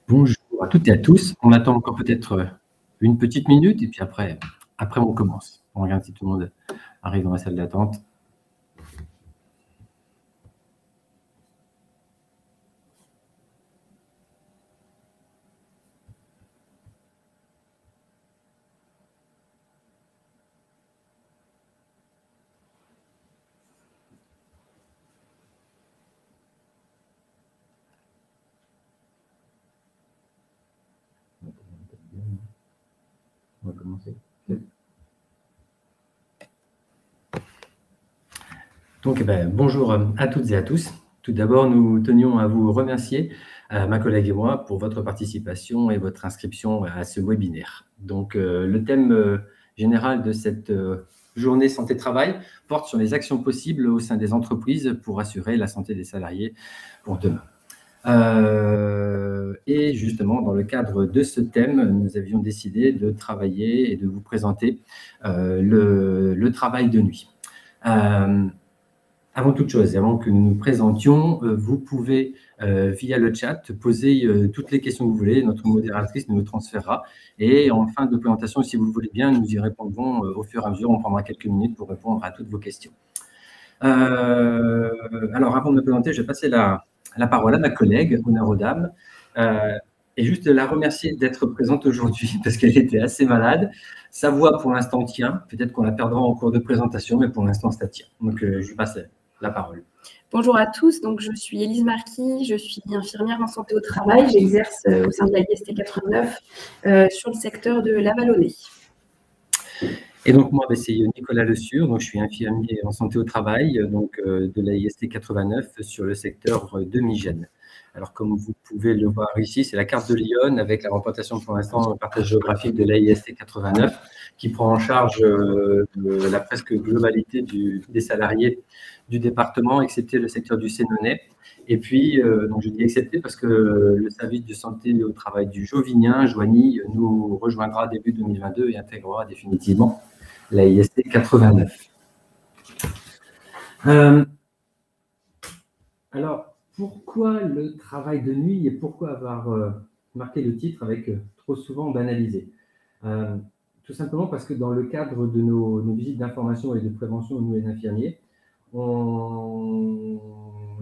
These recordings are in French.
Bonjour à toutes et à tous. On attend encore peut-être une petite minute et puis après on commence. On regarde si tout le monde arrive dans la salle d'attente. On va commencer. Donc, bonjour à toutes et à tous. Tout d'abord, nous tenions à vous remercier, ma collègue et moi, pour votre participation et votre inscription à ce webinaire. Donc, le thème général de cette journée santé-travail porte sur les actions possibles au sein des entreprises pour assurer la santé des salariés pour demain. Et justement, dans le cadre de ce thème, nous avions décidé de travailler et de vous présenter le travail de nuit. Avant toute chose, et avant que nous nous présentions, vous pouvez, via le chat, poser toutes les questions que vous voulez. Notre modératrice nous le transférera. Et en fin de présentation, si vous le voulez bien, nous y répondrons au fur et à mesure. On prendra quelques minutes pour répondre à toutes vos questions. Alors, avant de me présenter, je vais passer la parole à ma collègue, honneur aux dames, et juste la remercier d'être présente aujourd'hui parce qu'elle était assez malade. Sa voix, pour l'instant, tient. Peut-être qu'on la perdra en cours de présentation, mais pour l'instant, ça tient. Donc, je lui passe la parole. Bonjour à tous, donc je suis Élise Marquis, je suis infirmière en santé au travail, j'exerce au sein de la IST 89 sur le secteur de la Vallonnée. Et donc moi, c'est Nicolas Le Sur, donc je suis infirmier en santé au travail donc, de la IST 89 sur le secteur de Migène. Alors comme vous pouvez le voir ici, c'est la carte de Lyon avec la représentation pour l'instant partage géographique de la IST 89 qui prend en charge la presque globalité des salariés du département, excepté le secteur du Sénonais. Et puis, donc je dis excepté parce que le service de santé au travail du Jovinien, Joigny, nous rejoindra début 2022 et intégrera définitivement la IST 89. Alors, pourquoi le travail de nuit et pourquoi avoir marqué le titre avec trop souvent banalisé? Tout simplement parce que dans le cadre de nos visites d'information et de prévention, nous les infirmiers, on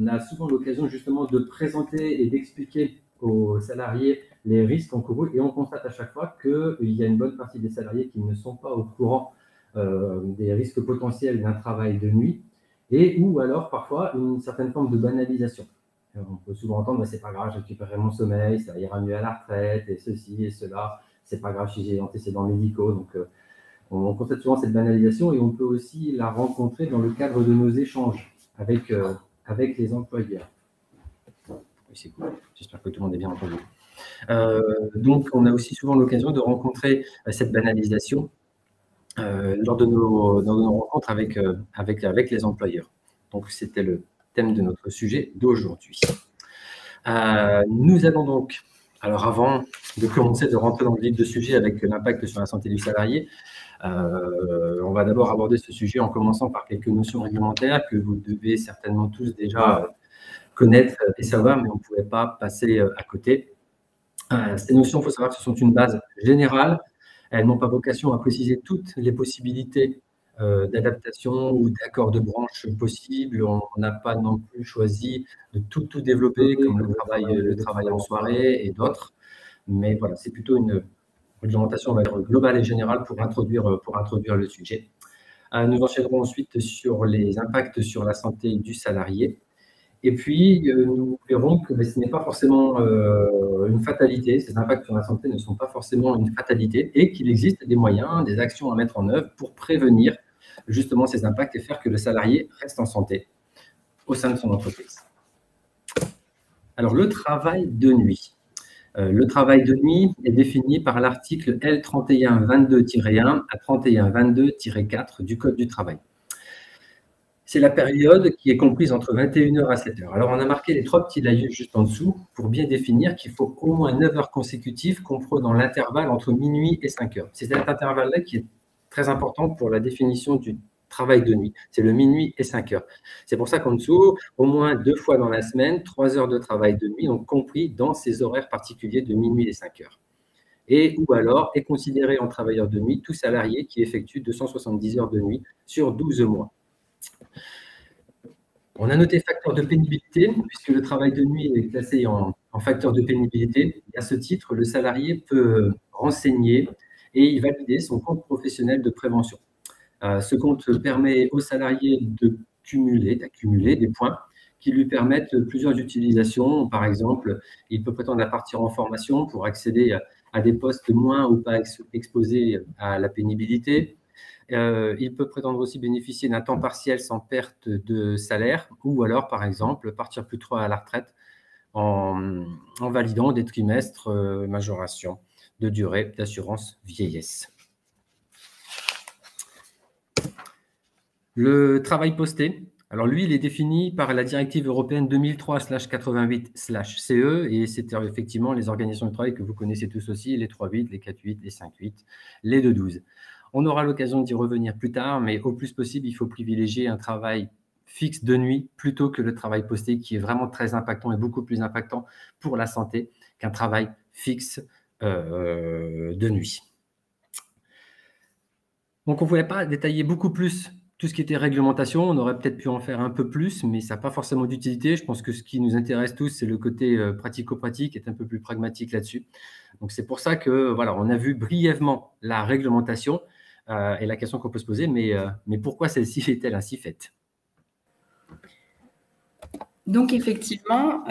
a souvent l'occasion justement de présenter et d'expliquer aux salariés les risques encourus et on constate à chaque fois qu'il y a une bonne partie des salariés qui ne sont pas au courant des risques potentiels d'un travail de nuit et ou alors parfois une certaine forme de banalisation. Alors, on peut souvent entendre c'est pas grave, je récupérerai mon sommeil, ça ira mieux à la retraite et ceci et cela, c'est pas grave si j'ai antécédents médicaux. Donc on constate souvent cette banalisation et on peut aussi la rencontrer dans le cadre de nos échanges avec les employeurs. Oui, c'est cool. J'espère que tout le monde est bien entendu. Donc, on a aussi souvent l'occasion de rencontrer cette banalisation lors de nos rencontres avec les employeurs. Donc, c'était le thème de notre sujet d'aujourd'hui. Nous allons donc, alors avant de commencer de rentrer dans le vif du sujet avec l'impact sur la santé du salarié, on va d'abord aborder ce sujet en commençant par quelques notions réglementaires que vous devez certainement tous déjà connaître et savoir, mais on ne pouvait pas passer à côté. Ces notions, il faut savoir que ce sont une base générale. Elles n'ont pas vocation à préciser toutes les possibilités d'adaptation ou d'accords de branche possibles. On n'a pas non plus choisi de tout développer, comme le travail en soirée et d'autres. Mais voilà, c'est plutôt une réglementation, on va dire, globale et générale pour introduire le sujet. Nous enchaînerons ensuite sur les impacts sur la santé du salarié. Et puis, nous verrons que ce n'est pas forcément une fatalité, ces impacts sur la santé ne sont pas forcément une fatalité et qu'il existe des moyens, des actions à mettre en œuvre pour prévenir justement ces impacts et faire que le salarié reste en santé au sein de son entreprise. Alors, le travail de nuit. Le travail de nuit est défini par l'article L3122-1 à 3122-4 du Code du travail. C'est la période qui est comprise entre 21h à 7h. Alors, on a marqué les 3 petits laïus juste en dessous pour bien définir qu'il faut au moins 9 heures consécutives comprenant l'intervalle entre minuit et 5h. C'est cet intervalle-là qui est très important pour la définition du travail de nuit. C'est le minuit et 5 heures. C'est pour ça qu'en dessous, au moins 2 fois dans la semaine, 3 heures de travail de nuit, donc compris dans ces horaires particuliers de minuit et 5 heures. Et ou alors est considéré en travailleur de nuit tout salarié qui effectue 270 heures de nuit sur 12 mois. On a noté facteur de pénibilité, puisque le travail de nuit est classé en facteur de pénibilité. Et à ce titre, le salarié peut renseigner et valider son compte professionnel de prévention. Ce compte permet au salarié d'accumuler des points qui lui permettent plusieurs utilisations. Par exemple, il peut prétendre à partir en formation pour accéder à des postes moins ou pas exposés à la pénibilité. Il peut prétendre aussi bénéficier d'un temps partiel sans perte de salaire ou alors, par exemple, partir plus tôt à la retraite en validant des trimestres majoration de durée d'assurance vieillesse. Le travail posté, alors lui, il est défini par la directive européenne 2003/88/CE et c'était effectivement les organisations de travail que vous connaissez tous aussi, les 3-8, les 4-8, les 5-8, les 2-12. On aura l'occasion d'y revenir plus tard, mais au plus possible, il faut privilégier un travail fixe de nuit plutôt que le travail posté qui est vraiment très impactant et beaucoup plus impactant pour la santé qu'un travail fixe de nuit. Donc, on ne pouvait pas détailler beaucoup plus tout ce qui était réglementation. On aurait peut-être pu en faire un peu plus, mais ça n'a pas forcément d'utilité. Je pense que ce qui nous intéresse tous, c'est le côté pratico-pratique, est un peu plus pragmatique là-dessus. Donc, c'est pour ça que, voilà, on a vu brièvement la réglementation et la question qu'on peut se poser, mais pourquoi celle-ci est-elle ainsi faite ? Donc effectivement,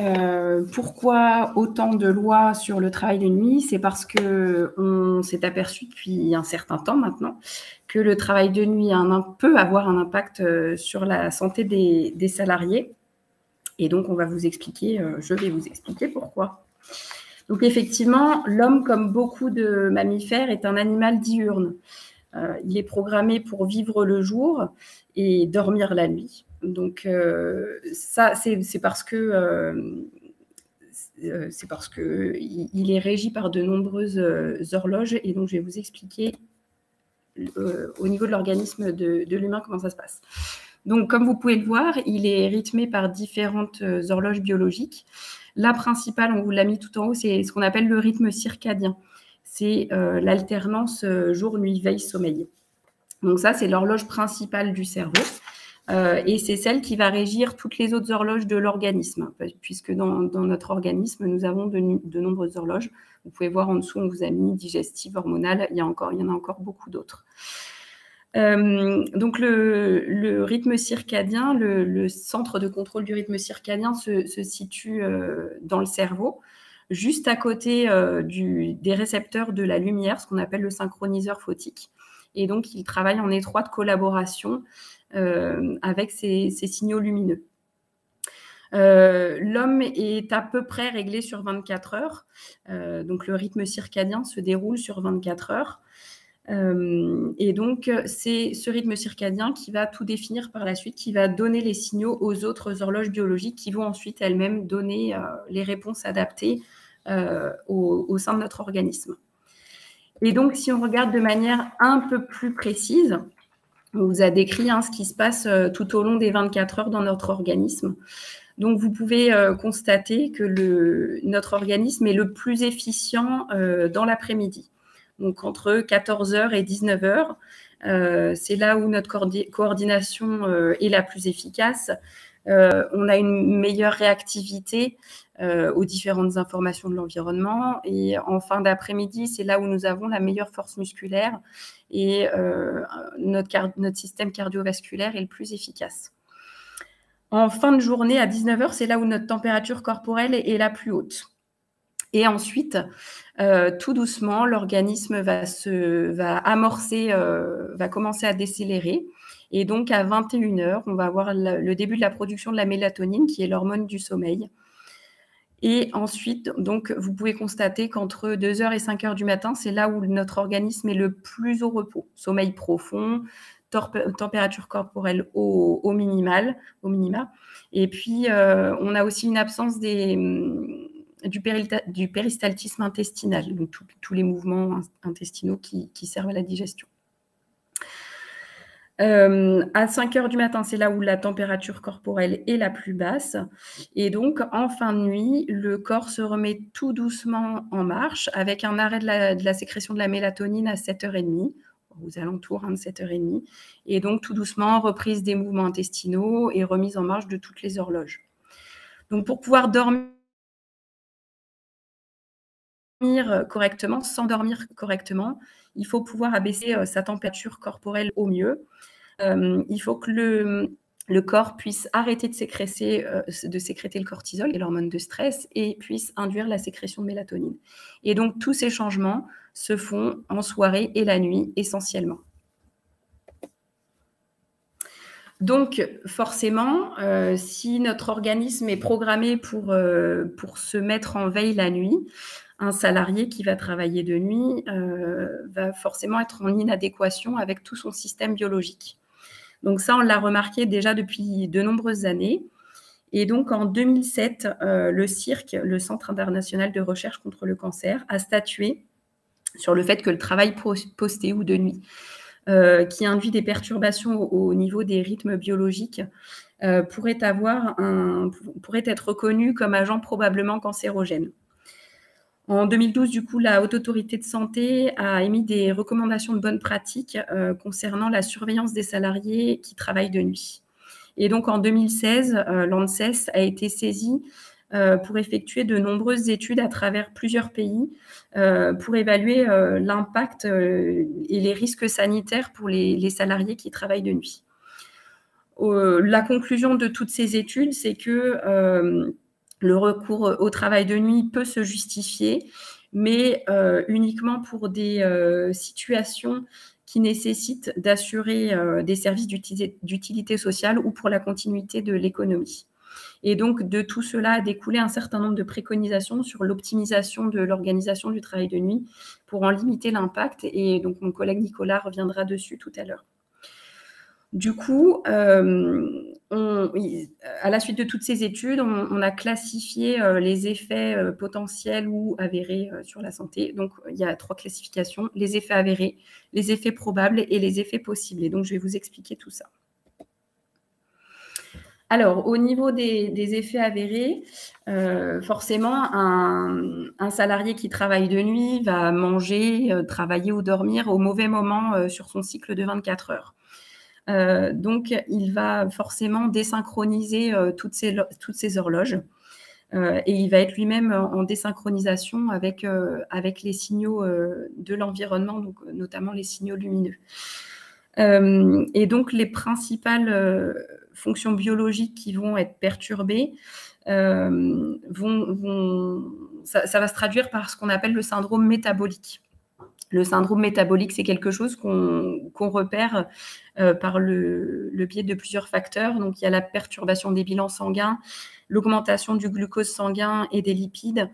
pourquoi autant de lois sur le travail de nuit? C'est parce qu'on s'est aperçu depuis un certain temps maintenant que le travail de nuit peut avoir un impact sur la santé des salariés. Et donc, je vais vous expliquer pourquoi. Donc effectivement, l'homme, comme beaucoup de mammifères, est un animal diurne. Il est programmé pour vivre le jour et dormir la nuit. Donc ça, c'est parce que il est régi par de nombreuses horloges. Et donc, je vais vous expliquer au niveau de l'organisme de l'humain comment ça se passe. Donc, comme vous pouvez le voir, il est rythmé par différentes horloges biologiques. La principale, on vous l'a mis tout en haut, c'est ce qu'on appelle le rythme circadien. C'est l'alternance jour, nuit, veille, sommeil. Donc ça, c'est l'horloge principale du cerveau. Et c'est celle qui va régir toutes les autres horloges de l'organisme, puisque dans notre organisme, nous avons de nombreuses horloges. Vous pouvez voir en dessous, on vous a mis digestive, hormonale, il y en a encore beaucoup d'autres. Donc le rythme circadien, le centre de contrôle du rythme circadien se situe dans le cerveau, juste à côté des récepteurs de la lumière, ce qu'on appelle le synchroniseur photique. Et donc, il travaille en étroite collaboration avec ces signaux lumineux. L'homme est à peu près réglé sur 24 heures. Donc, le rythme circadien se déroule sur 24 heures. Et donc, c'est ce rythme circadien qui va tout définir par la suite, qui va donner les signaux aux autres horloges biologiques qui vont ensuite elles-mêmes donner les réponses adaptées au sein de notre organisme. Et donc, si on regarde de manière un peu plus précise, on vous a décrit ce qui se passe tout au long des 24 heures dans notre organisme. Donc, vous pouvez constater que notre organisme est le plus efficient dans l'après-midi. Donc, entre 14h et 19h, c'est là où notre coordination est la plus efficace. On a une meilleure réactivité aux différentes informations de l'environnement. Et en fin d'après-midi, c'est là où nous avons la meilleure force musculaire et notre système cardiovasculaire est le plus efficace. En fin de journée, à 19h, c'est là où notre température corporelle est la plus haute. Et ensuite, tout doucement, l'organisme va commencer à décélérer. Et donc, à 21h, on va avoir le début de la production de la mélatonine, qui est l'hormone du sommeil. Et ensuite, donc, vous pouvez constater qu'entre 2h et 5h du matin, c'est là où notre organisme est le plus au repos. Sommeil profond, température corporelle au minima. Et puis, on a aussi une absence du péristaltisme intestinal, donc tous les mouvements intestinaux qui servent à la digestion. À 5 heures du matin, c'est là où la température corporelle est la plus basse et donc en fin de nuit, le corps se remet tout doucement en marche avec un arrêt de la sécrétion de la mélatonine à 7h30, aux alentours, de 7h30 et donc tout doucement, reprise des mouvements intestinaux et remise en marche de toutes les horloges. Donc pour pouvoir dormir correctement, s'endormir correctement, il faut pouvoir abaisser sa température corporelle au mieux. Il faut que le corps puisse arrêter de sécréter le cortisol, qui est l'hormone de stress, et puisse induire la sécrétion de mélatonine. Et donc, tous ces changements se font en soirée et la nuit, essentiellement. Donc, forcément, si notre organisme est programmé pour se mettre en veille la nuit, un salarié qui va travailler de nuit va forcément être en inadéquation avec tout son système biologique. Donc ça, on l'a remarqué déjà depuis de nombreuses années. Et donc en 2007, le CIRC, le Centre international de recherche contre le cancer, a statué sur le fait que le travail posté ou de nuit, qui induit des perturbations au niveau des rythmes biologiques, pourrait être reconnu comme agent probablement cancérogène. En 2012, du coup, la Haute Autorité de Santé a émis des recommandations de bonnes pratiques concernant la surveillance des salariés qui travaillent de nuit. Et donc, en 2016, l'ANSES a été saisie pour effectuer de nombreuses études à travers plusieurs pays pour évaluer l'impact et les risques sanitaires pour les salariés qui travaillent de nuit. La conclusion de toutes ces études, c'est que le recours au travail de nuit peut se justifier, mais uniquement pour des situations qui nécessitent d'assurer des services d'utilité sociale ou pour la continuité de l'économie. Et donc, de tout cela a découlé un certain nombre de préconisations sur l'optimisation de l'organisation du travail de nuit pour en limiter l'impact. Et donc, mon collègue Nicolas reviendra dessus tout à l'heure. Du coup, à la suite de toutes ces études, on a classifié les effets potentiels ou avérés sur la santé. Donc, il y a 3 classifications, les effets avérés, les effets probables et les effets possibles. Et donc, je vais vous expliquer tout ça. Alors, au niveau des effets avérés, forcément, un salarié qui travaille de nuit va manger, travailler ou dormir au mauvais moment sur son cycle de 24 heures. Donc, il va forcément désynchroniser toutes ces horloges et il va être lui-même en désynchronisation avec les signaux de l'environnement, donc notamment les signaux lumineux. Et donc, les principales fonctions biologiques qui vont être perturbées ça va se traduire par ce qu'on appelle le syndrome métabolique. Le syndrome métabolique, c'est quelque chose qu'on repère par le biais de plusieurs facteurs. Donc, il y a la perturbation des bilans sanguins, l'augmentation du glucose sanguin et des lipides,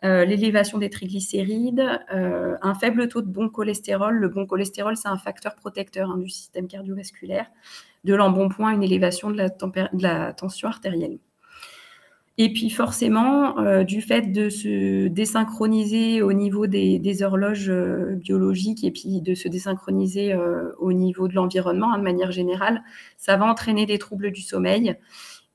l'élévation des triglycérides, un faible taux de bon cholestérol. Le bon cholestérol, c'est un facteur protecteur du système cardiovasculaire. De l'embonpoint, une élévation de la tension artérielle. Et puis forcément, du fait de se désynchroniser au niveau des horloges biologiques et puis de se désynchroniser au niveau de l'environnement, de manière générale, ça va entraîner des troubles du sommeil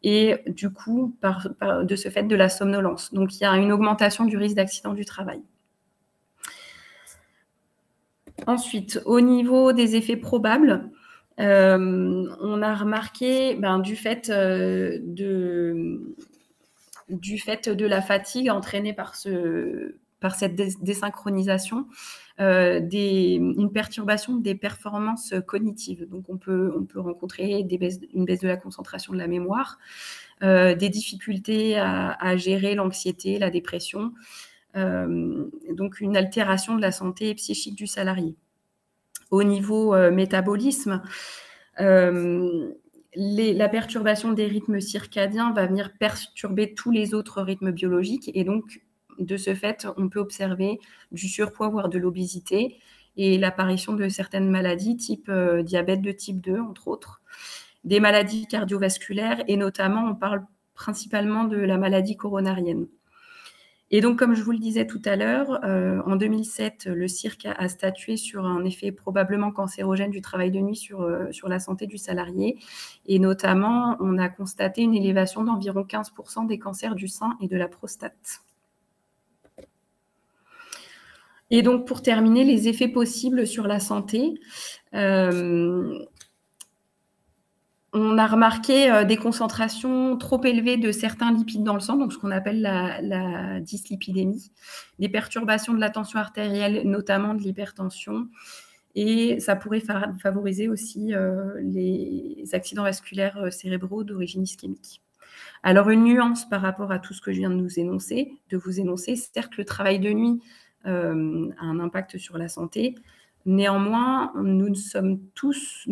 et du coup, de ce fait, de la somnolence. Donc, il y a une augmentation du risque d'accident du travail. Ensuite, au niveau des effets probables, on a remarqué, du fait de la fatigue entraînée par cette désynchronisation, une perturbation des performances cognitives. Donc, on peut rencontrer une baisse de la concentration de la mémoire, des difficultés à gérer l'anxiété, la dépression, donc une altération de la santé psychique du salarié. Au niveau métabolisme, la perturbation des rythmes circadiens va venir perturber tous les autres rythmes biologiques et donc, de ce fait, on peut observer du surpoids, voire de l'obésité et l'apparition de certaines maladies type diabète de type 2, entre autres, des maladies cardiovasculaires et notamment, on parle principalement de la maladie coronarienne. Et donc, comme je vous le disais tout à l'heure, en 2007, le CIRC a statué sur un effet probablement cancérogène du travail de nuit sur la santé du salarié. Et notamment, on a constaté une élévation d'environ 15% des cancers du sein et de la prostate. Et donc, pour terminer, les effets possibles sur la santé. On a remarqué des concentrations trop élevées de certains lipides dans le sang, donc ce qu'on appelle la dyslipidémie, des perturbations de la tension artérielle, notamment de l'hypertension, et ça pourrait favoriser aussi les accidents vasculaires cérébraux d'origine ischémique. Alors, une nuance par rapport à tout ce que je viens de vous énoncer, certes, le travail de nuit a un impact sur la santé. Néanmoins, nous sommes tous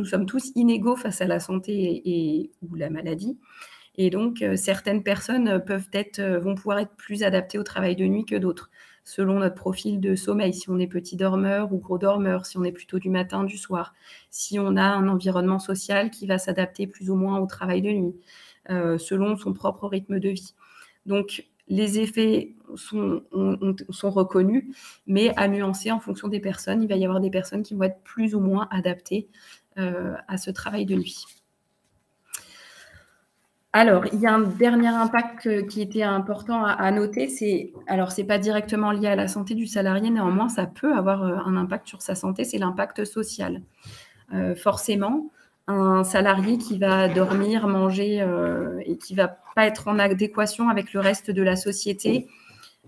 inégaux face à la santé ou la maladie. Et donc, certaines personnes vont pouvoir être plus adaptées au travail de nuit que d'autres, selon notre profil de sommeil, si on est petit dormeur ou gros dormeur, si on est plutôt du matin, du soir, si on a un environnement social qui va s'adapter plus ou moins au travail de nuit, selon son propre rythme de vie. Donc, les effets sont reconnus, mais à nuancer en fonction des personnes. Il va y avoir des personnes qui vont être plus ou moins adaptées à ce travail de nuit. Alors, il y a un dernier impact qui était important à noter, c'est pas directement lié à la santé du salarié, néanmoins, ça peut avoir un impact sur sa santé, c'est l'impact social. Forcément, un salarié qui va dormir, manger et qui va pas être en adéquation avec le reste de la société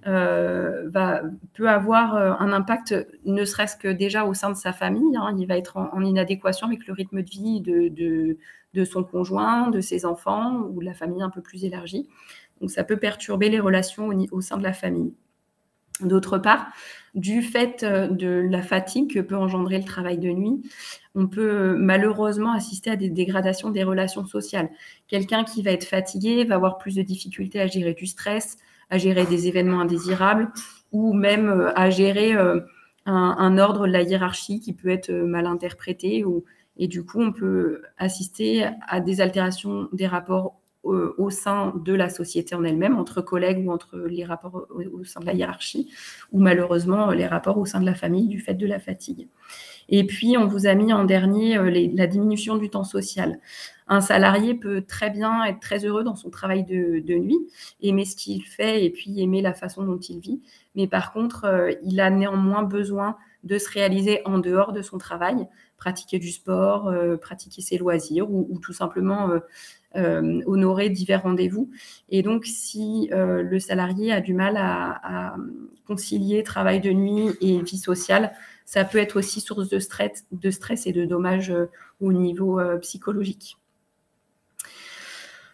peut avoir un impact, ne serait-ce que déjà au sein de sa famille. Il va être en inadéquation avec le rythme de vie de son conjoint, de ses enfants ou de la famille un peu plus élargie. Donc, ça peut perturber les relations au sein de la famille. D'autre part, du fait de la fatigue que peut engendrer le travail de nuit, on peut malheureusement assister à des dégradations des relations sociales. Quelqu'un qui va être fatigué va avoir plus de difficultés à gérer du stress, à gérer des événements indésirables ou même à gérer un ordre de la hiérarchie qui peut être mal interprété. Et du coup, on peut assister à des altérations des rapports au sein de la société en elle-même, entre collègues ou entre les rapports au sein de la hiérarchie, ou malheureusement les rapports au sein de la famille du fait de la fatigue. Et puis, on vous a mis en dernier la diminution du temps social. Un salarié peut très bien être très heureux dans son travail de nuit, aimer ce qu'il fait et puis aimer la façon dont il vit. Mais par contre, il a néanmoins besoin de se réaliser en dehors de son travail, pratiquer du sport, pratiquer ses loisirs ou tout simplement honorer divers rendez-vous. Et donc, si le salarié a du mal à concilier travail de nuit et vie sociale, ça peut être aussi source de stress et de dommages au niveau psychologique.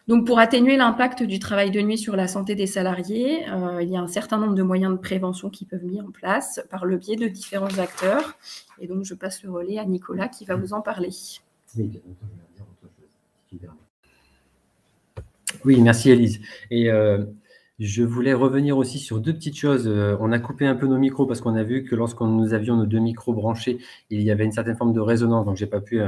Donc, pour atténuer l'impact du travail de nuit sur la santé des salariés, il y a un certain nombre de moyens de prévention qui peuvent être mis en place par le biais de différents acteurs. Et donc, je passe le relais à Nicolas qui va vous en parler. Oui, merci Élise. Et je voulais revenir aussi sur deux petites choses. On a coupé un peu nos micros parce qu'on a vu que lorsqu'on nous avions nos deux micros branchés, il y avait une certaine forme de résonance, donc je n'ai pas pu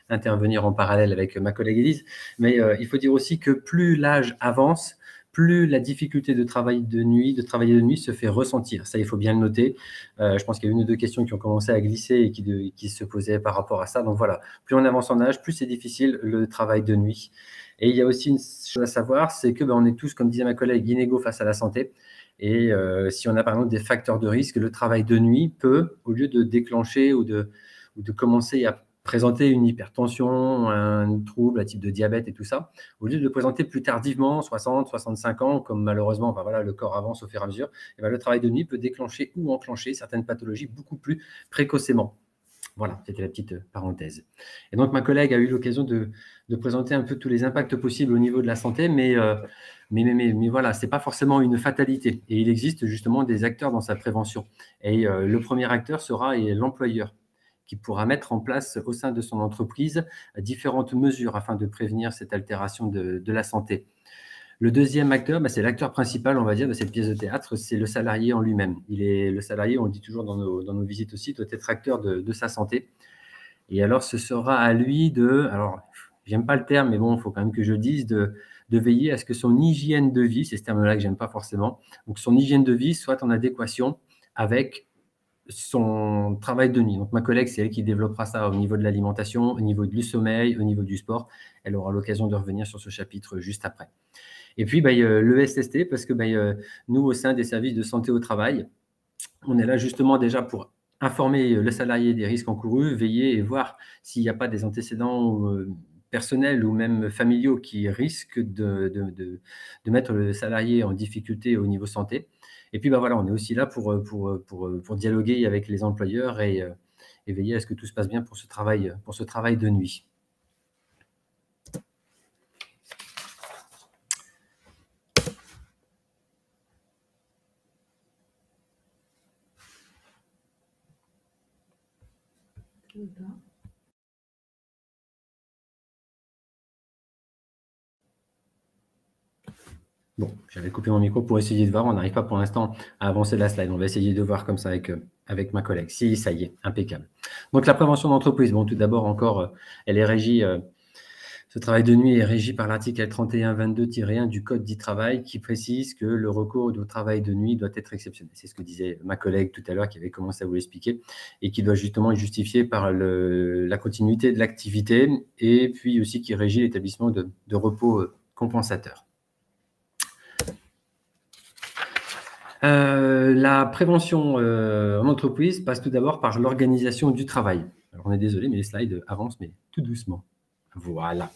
intervenir en parallèle avec ma collègue Élise. Mais il faut dire aussi que plus l'âge avance, plus la difficulté de travailler de nuit se fait ressentir. Ça, il faut bien le noter. Je pense qu'il y a une ou deux questions qui ont commencé à glisser et qui se posaient par rapport à ça. Donc voilà, plus on avance en âge, plus c'est difficile le travail de nuit. Et il y a aussi une chose à savoir, c'est que on est tous, comme disait ma collègue, inégaux face à la santé. Et si on a par exemple des facteurs de risque, le travail de nuit peut, au lieu de déclencher ou de commencer à présenter une hypertension, un trouble à type de diabète et tout ça, au lieu de le présenter plus tardivement, 60, 65 ans, comme malheureusement le corps avance au fur et à mesure, le travail de nuit peut déclencher ou enclencher certaines pathologies beaucoup plus précocement. Voilà, c'était la petite parenthèse. Et donc, ma collègue a eu l'occasion de présenter un peu tous les impacts possibles au niveau de la santé, mais voilà, ce n'est pas forcément une fatalité. Et il existe justement des acteurs dans sa prévention. Et le premier acteur sera l'employeur, qui pourra mettre en place au sein de son entreprise différentes mesures afin de prévenir cette altération de la santé. Le deuxième acteur, c'est l'acteur principal, on va dire, de cette pièce de théâtre, c'est le salarié en lui-même. Le salarié, on le dit toujours dans nos visites aussi, doit être acteur de sa santé. Et alors, ce sera à lui alors, j'aime pas le terme, mais bon, il faut quand même que je le dise, de veiller à ce que son hygiène de vie, c'est ce terme-là que j'aime pas forcément, donc son hygiène de vie soit en adéquation avec son travail de nuit. Donc ma collègue, c'est elle qui développera ça au niveau de l'alimentation, au niveau du sommeil, au niveau du sport. Elle aura l'occasion de revenir sur ce chapitre juste après. Et puis, il y a l'ESST, parce que nous, au sein des services de santé au travail, on est là justement déjà pour informer le salarié des risques encourus, veiller et voir s'il n'y a pas des antécédents personnels ou même familiaux qui risquent de mettre le salarié en difficulté au niveau santé. Et puis, voilà, on est aussi là pour dialoguer avec les employeurs et veiller à ce que tout se passe bien pour ce travail de nuit. Bon, j'avais coupé mon micro pour essayer de voir. On n'arrive pas pour l'instant à avancer la slide. On va essayer de voir comme ça avec ma collègue. Si, ça y est, impeccable. Donc, la prévention d'entreprise. Bon, tout d'abord, encore, elle est régie, ce travail de nuit est régi par l'article L3122-1 du Code du travail qui précise que le recours au travail de nuit doit être exceptionnel. C'est ce que disait ma collègue tout à l'heure qui avait commencé à vous l'expliquer et qui doit justement être justifié par la continuité de l'activité et puis aussi qui régit l'établissement de repos compensateur. La prévention en entreprise passe tout d'abord par l'organisation du travail. Alors, on est désolé, mais les slides avancent, mais tout doucement. Voilà.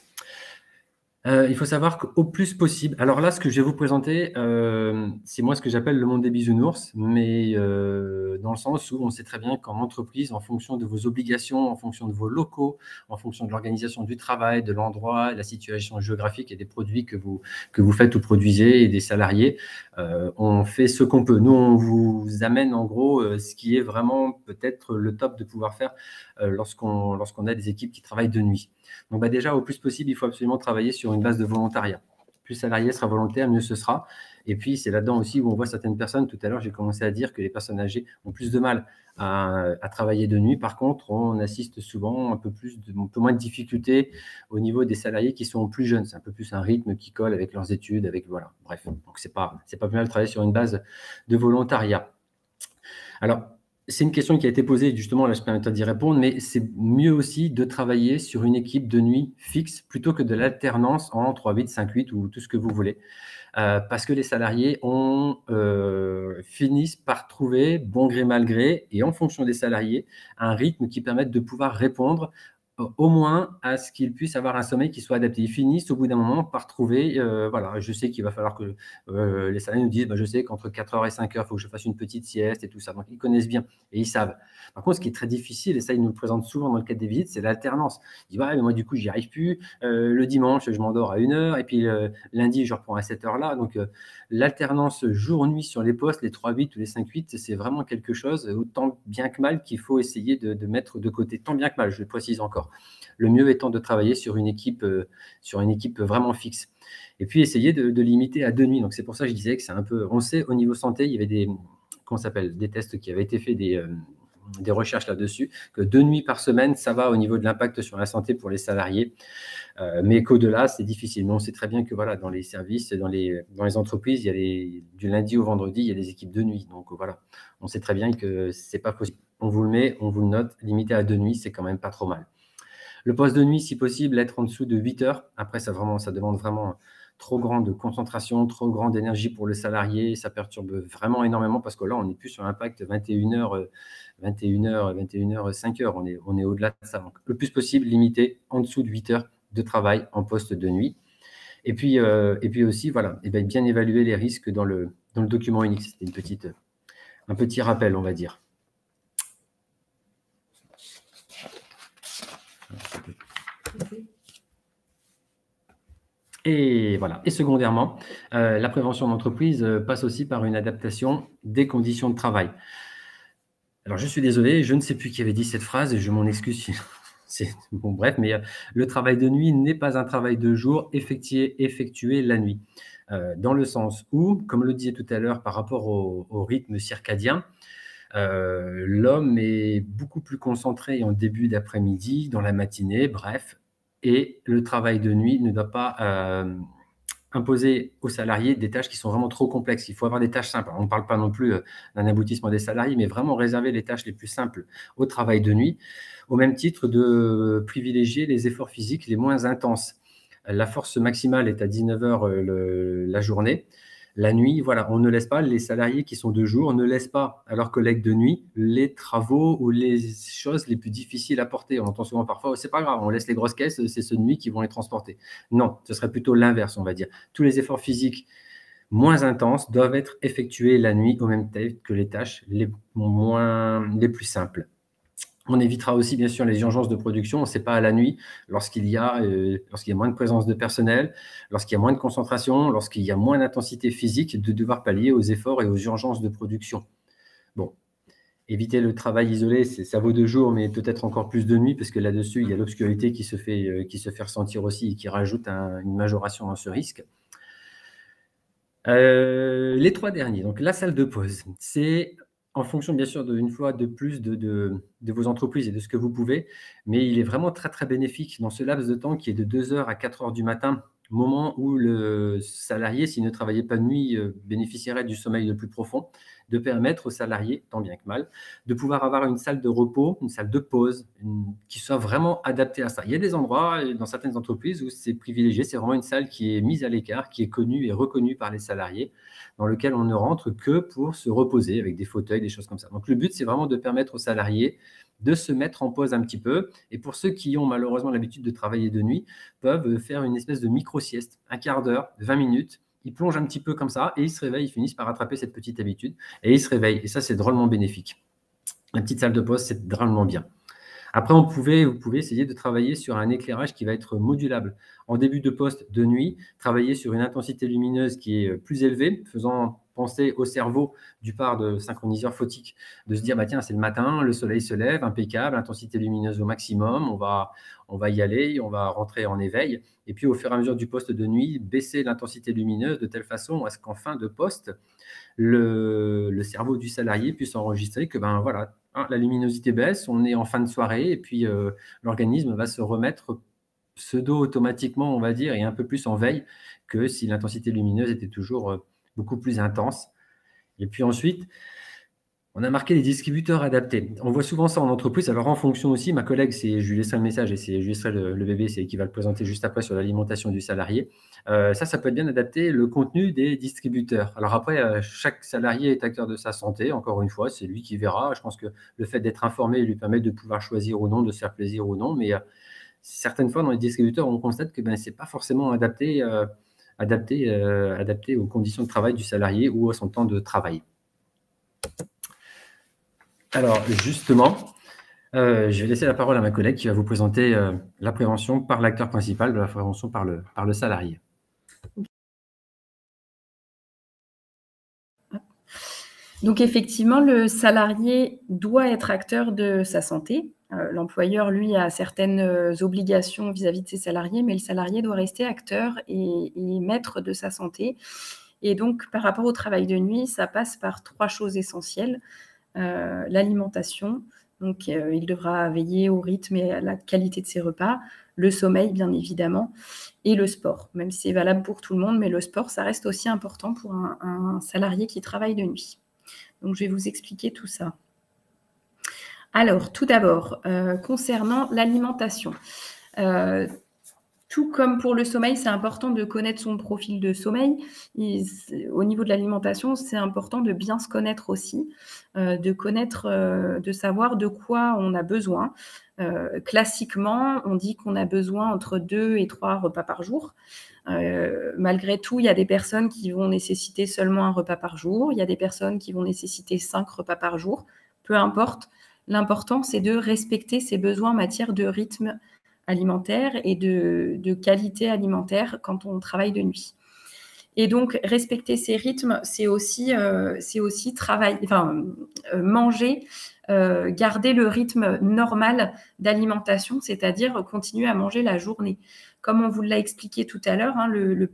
Il faut savoir qu'au plus possible, alors là, ce que je vais vous présenter, c'est moi ce que j'appelle le monde des bisounours, mais dans le sens où on sait très bien qu'en entreprise, en fonction de vos obligations, en fonction de vos locaux, en fonction de l'organisation du travail, de l'endroit, la situation géographique et des produits que vous faites ou produisez et des salariés, on fait ce qu'on peut. Nous, on vous amène en gros ce qui est vraiment peut-être le top de pouvoir faire lorsqu'on a des équipes qui travaillent de nuit. Donc déjà, au plus possible, il faut absolument travailler sur une base de volontariat. Plus le salarié sera volontaire, mieux ce sera. Et puis, c'est là-dedans aussi où on voit certaines personnes. Tout à l'heure, j'ai commencé à dire que les personnes âgées ont plus de mal à travailler de nuit. Par contre, on assiste souvent un peu moins de difficultés au niveau des salariés qui sont plus jeunes. C'est un peu plus un rythme qui colle avec leurs études, voilà. Bref, donc c'est pas plus mal de travailler sur une base de volontariat. Alors, c'est une question qui a été posée, justement, là je permets d'y répondre, mais c'est mieux aussi de travailler sur une équipe de nuit fixe plutôt que de l'alternance en 3-8, 5-8 ou tout ce que vous voulez. Parce que les salariés finissent par trouver, bon gré mal gré, et en fonction des salariés, un rythme qui permette de pouvoir répondre au moins à ce qu'ils puissent avoir un sommeil qui soit adapté. Ils finissent au bout d'un moment par trouver, voilà, je sais qu'il va falloir que les salariés nous disent, je sais qu'entre 4h et 5h, il faut que je fasse une petite sieste et tout ça. Donc, ils connaissent bien et ils savent. Par contre, ce qui est très difficile, et ça, ils nous le présentent souvent dans le cadre des visites, c'est l'alternance. Ils disent, mais moi, du coup, j'y arrive plus. Le dimanche, je m'endors à 1h et puis lundi, je reprends à cette heure-là. Donc, l'alternance jour-nuit sur les postes, les 3-8 ou les 5-8, c'est vraiment quelque chose, autant bien que mal, qu'il faut essayer de mettre de côté. Tant bien que mal, je le précise encore. Le mieux étant de travailler sur une équipe vraiment fixe. Et puis, essayer de limiter à 2 nuits. Donc, c'est pour ça que je disais que c'est un peu… On sait, au niveau santé, il y avait des tests qui avaient été faits, des recherches là-dessus, que 2 nuits par semaine, ça va au niveau de l'impact sur la santé pour les salariés. Mais qu'au-delà, c'est difficile. Mais on sait très bien que voilà, dans les services, dans les entreprises, du lundi au vendredi, il y a des équipes de nuit. Donc voilà, on sait très bien que c'est pas possible. On vous le met, on vous le note, limité à 2 nuits, c'est quand même pas trop mal. Le poste de nuit, si possible, être en dessous de 8 heures. Après, ça demande vraiment trop grande concentration, trop grande énergie pour le salarié. Ça perturbe vraiment énormément parce que là, on n'est plus sur l'impact 21h, 5h. On est au-delà de ça. Donc, le plus possible, limiter en dessous de 8 heures de travail en poste de nuit. Et puis aussi, voilà, bien évaluer les risques dans le document unique. C'était un petit rappel, on va dire. Et voilà. Et secondairement, la prévention d'entreprise passe aussi par une adaptation des conditions de travail. Alors, je suis désolé, je ne sais plus qui avait dit cette phrase et je m'en excuse. Bon, bref, mais le travail de nuit n'est pas un travail de jour effectué la nuit. Dans le sens où, comme le disait tout à l'heure par rapport au rythme circadien, l'homme est beaucoup plus concentré en début d'après-midi, dans la matinée, bref, et le travail de nuit ne doit pas imposer aux salariés des tâches qui sont vraiment trop complexes. Il faut avoir des tâches simples. On ne parle pas non plus d'un aboutissement des salariés, mais vraiment réserver les tâches les plus simples au travail de nuit, au même titre de privilégier les efforts physiques les moins intenses. La force maximale est à 19 heures la journée. La nuit, voilà, on ne laisse pas les salariés qui sont de jour, on ne laisse pas à leurs collègues de nuit les travaux ou les choses les plus difficiles à porter. On entend souvent parfois, c'est pas grave, on laisse les grosses caisses, c'est ceux de nuit qui vont les transporter. Non, ce serait plutôt l'inverse, on va dire. Tous les efforts physiques moins intenses doivent être effectués la nuit au même titre que les tâches les plus simples. On évitera aussi, bien sûr, les urgences de production. Ce n'est pas à la nuit, lorsqu'il y a moins de présence de personnel, lorsqu'il y a moins de concentration, lorsqu'il y a moins d'intensité physique, de devoir pallier aux efforts et aux urgences de production. Bon, éviter le travail isolé, ça vaut de jour, mais peut-être encore plus de nuit, parce que là-dessus, il y a l'obscurité qui se fait ressentir aussi et qui rajoute une majoration dans ce risque. Les 3 derniers, donc la salle de pause, c'est en fonction bien sûr une fois de plus de vos entreprises et de ce que vous pouvez, mais il est vraiment très, très bénéfique dans ce laps de temps qui est de 2 heures à 4 heures du matin, moment où le salarié, s'il ne travaillait pas de nuit, bénéficierait du sommeil le plus profond, de permettre aux salariés, tant bien que mal, de pouvoir avoir une salle de repos, une salle de pause, qui soit vraiment adaptée à ça. Il y a des endroits, dans certaines entreprises, où c'est privilégié, c'est vraiment une salle qui est mise à l'écart, qui est connue et reconnue par les salariés, dans lequel on ne rentre que pour se reposer, avec des fauteuils, des choses comme ça. Donc le but, c'est vraiment de permettre aux salariés de se mettre en pause un petit peu. Et pour ceux qui ont malheureusement l'habitude de travailler de nuit, peuvent faire une espèce de micro-sieste, un quart d'heure, 20 minutes. Ils plongent un petit peu comme ça et ils se réveillent, ils finissent par rattraper cette petite habitude et ils se réveillent. Et ça, c'est drôlement bénéfique. La petite salle de pause, c'est drôlement bien. Après, vous pouvez essayer de travailler sur un éclairage qui va être modulable. En début de poste de nuit, travailler sur une intensité lumineuse qui est plus élevée, faisant penser au cerveau du part de synchroniseur photique, de se dire, bah, tiens, c'est le matin, le soleil se lève, impeccable, intensité lumineuse au maximum, on va y aller, on va rentrer en éveil. Et puis, au fur et à mesure du poste de nuit, baisser l'intensité lumineuse de telle façon à ce qu'en fin de poste, le cerveau du salarié puisse enregistrer que, ben voilà, la luminosité baisse, on est en fin de soirée et puis l'organisme va se remettre pseudo-automatiquement, on va dire, et un peu plus en veille que si l'intensité lumineuse était toujours beaucoup plus intense. Et puis ensuite, on a marqué les distributeurs adaptés. On voit souvent ça en entreprise. Alors, en fonction aussi, ma collègue, je lui laisserai le message et je lui laisserai le bébé, c'est qui va le présenter juste après sur l'alimentation du salarié. Ça peut être bien adapté, le contenu des distributeurs. Alors après, chaque salarié est acteur de sa santé. Encore une fois, c'est lui qui verra. Je pense que le fait d'être informé lui permet de pouvoir choisir ou non, de se faire plaisir ou non. Mais certaines fois, dans les distributeurs, on constate que ce n'est pas forcément adapté aux conditions de travail du salarié ou à son temps de travail. Alors, justement, je vais laisser la parole à ma collègue qui va vous présenter la prévention par l'acteur principal de la prévention par le salarié. Donc, effectivement, le salarié doit être acteur de sa santé. L'employeur, lui, a certaines obligations vis-à-vis de ses salariés, mais le salarié doit rester acteur et maître de sa santé. Et donc, par rapport au travail de nuit, ça passe par 3 choses essentielles. L'alimentation, donc il devra veiller au rythme et à la qualité de ses repas, le sommeil bien évidemment, et le sport, même si c'est valable pour tout le monde, mais le sport, ça reste aussi important pour un salarié qui travaille de nuit. Donc je vais vous expliquer tout ça. Alors, tout d'abord, concernant l'alimentation, tout comme pour le sommeil, c'est important de connaître son profil de sommeil. Au niveau de l'alimentation, c'est important de bien se connaître aussi, de savoir de quoi on a besoin. Classiquement, on dit qu'on a besoin entre 2 et 3 repas par jour. Malgré tout, il y a des personnes qui vont nécessiter seulement un repas par jour. Il y a des personnes qui vont nécessiter 5 repas par jour. Peu importe. L'important, c'est de respecter ses besoins en matière de rythme alimentaire et de qualité alimentaire quand on travaille de nuit. Et donc, respecter ces rythmes, c'est aussi manger garder le rythme normal d'alimentation, c'est-à-dire continuer à manger la journée. Comme on vous l'a expliqué tout à l'heure, le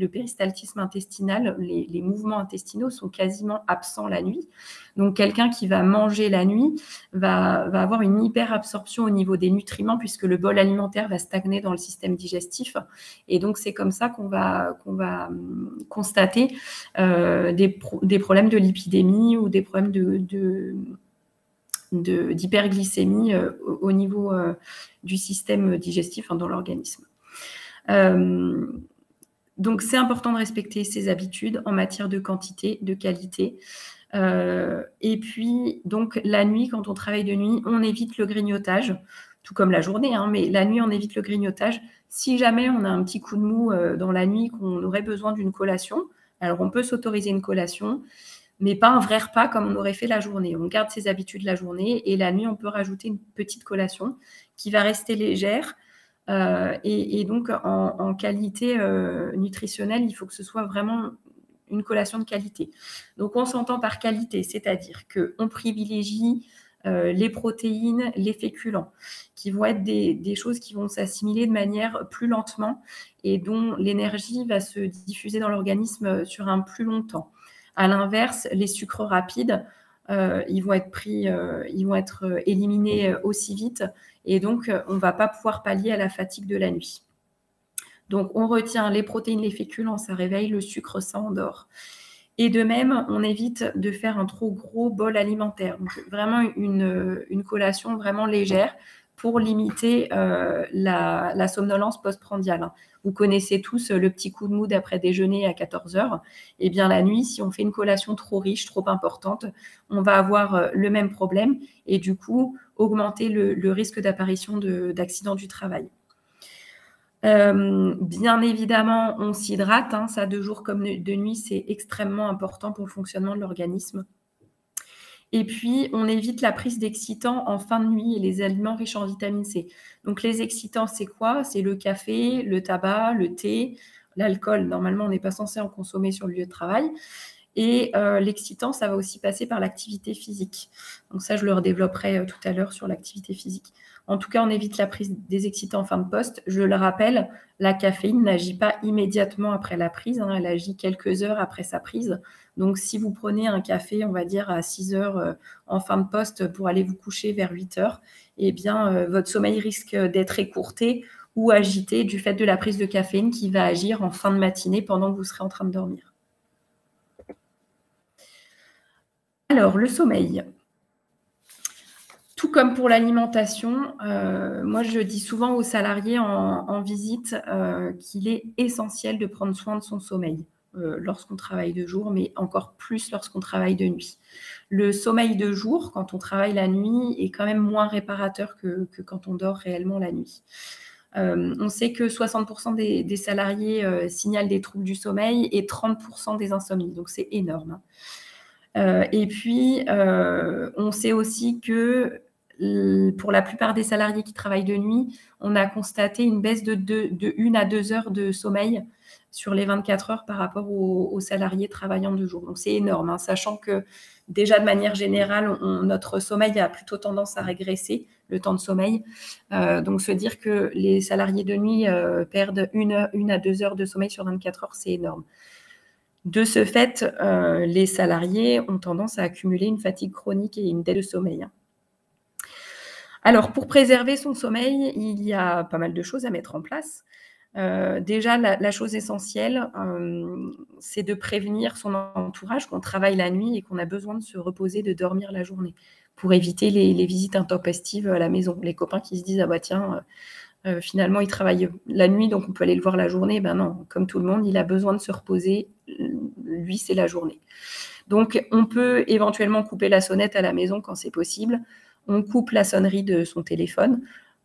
péristaltisme intestinal, les mouvements intestinaux sont quasiment absents la nuit. Donc, quelqu'un qui va manger la nuit va avoir une hyperabsorption au niveau des nutriments puisque le bol alimentaire va stagner dans le système digestif. Et donc, c'est comme ça qu'on va constater des problèmes de lipidémie ou des problèmes d'hyperglycémie au niveau du système digestif dans l'organisme. Donc, c'est important de respecter ses habitudes en matière de quantité, de qualité. Et puis, donc, la nuit, quand on travaille de nuit, on évite le grignotage, tout comme la journée, mais la nuit, on évite le grignotage. Si jamais on a un petit coup de mou dans la nuit, qu'on aurait besoin d'une collation, alors on peut s'autoriser une collation, mais pas un vrai repas comme on aurait fait la journée. On garde ses habitudes la journée et la nuit, on peut rajouter une petite collation qui va rester légère. Et donc, en qualité nutritionnelle, il faut que ce soit vraiment une collation de qualité. Donc, on s'entend par qualité, c'est-à-dire qu'on privilégie les protéines, les féculents, qui vont être des choses qui vont s'assimiler de manière plus lentement et dont l'énergie va se diffuser dans l'organisme sur un plus long temps. À l'inverse, les sucres rapides, ils vont être éliminés aussi vite et donc on ne va pas pouvoir pallier à la fatigue de la nuit. Donc on retient les protéines, les féculents, ça réveille, le sucre, ça endort. Et de même, on évite de faire un trop gros bol alimentaire. Donc vraiment une collation vraiment légère pour limiter la somnolence postprandiale. Vous connaissez tous le petit coup de mou d'après déjeuner à 14h. Eh bien, la nuit, si on fait une collation trop riche, trop importante, on va avoir le même problème et du coup, augmenter le risque d'apparition d'accidents du travail. Bien évidemment, on s'hydrate, ça de jour comme de nuit, c'est extrêmement important pour le fonctionnement de l'organisme. Et puis, on évite la prise d'excitants en fin de nuit et les aliments riches en vitamine C. Donc, les excitants, c'est quoi? C'est le café, le tabac, le thé, l'alcool. Normalement, on n'est pas censé en consommer sur le lieu de travail. Et l'excitant, ça va aussi passer par l'activité physique. Donc ça, je le redévelopperai tout à l'heure sur l'activité physique. En tout cas, on évite la prise des excitants en fin de poste. Je le rappelle, la caféine n'agit pas immédiatement après la prise. Elle agit quelques heures après sa prise. Donc, si vous prenez un café, on va dire, à 6 heures en fin de poste pour aller vous coucher vers 8 heures, eh bien, votre sommeil risque d'être écourté ou agité du fait de la prise de caféine qui va agir en fin de matinée pendant que vous serez en train de dormir. Alors, le sommeil. Tout comme pour l'alimentation, moi, je dis souvent aux salariés en visite qu'il est essentiel de prendre soin de son sommeil lorsqu'on travaille de jour, mais encore plus lorsqu'on travaille de nuit. Le sommeil de jour, quand on travaille la nuit, est quand même moins réparateur que quand on dort réellement la nuit. On sait que 60% des salariés signalent des troubles du sommeil et 30% des insomnies, donc c'est énorme. Et puis, on sait aussi que pour la plupart des salariés qui travaillent de nuit, on a constaté une baisse de 1 à 2 heures de sommeil sur les 24 heures par rapport aux salariés travaillant de jour. Donc, c'est énorme, sachant que déjà, de manière générale, notre sommeil a plutôt tendance à régresser, le temps de sommeil. Donc, se dire que les salariés de nuit perdent 1 à 2 heures de sommeil sur 24 heures, c'est énorme. De ce fait, les salariés ont tendance à accumuler une fatigue chronique et une dette de sommeil. Alors, pour préserver son sommeil, il y a pas mal de choses à mettre en place. Déjà, la chose essentielle, c'est de prévenir son entourage qu'on travaille la nuit et qu'on a besoin de se reposer, de dormir la journée, pour éviter les visites intempestives à la maison. Les copains qui se disent « Ah bah tiens, finalement, il travaille la nuit, donc on peut aller le voir la journée ». Ben non, comme tout le monde, il a besoin de se reposer. Lui, c'est la journée. Donc, on peut éventuellement couper la sonnette à la maison quand c'est possible. On coupe la sonnerie de son téléphone,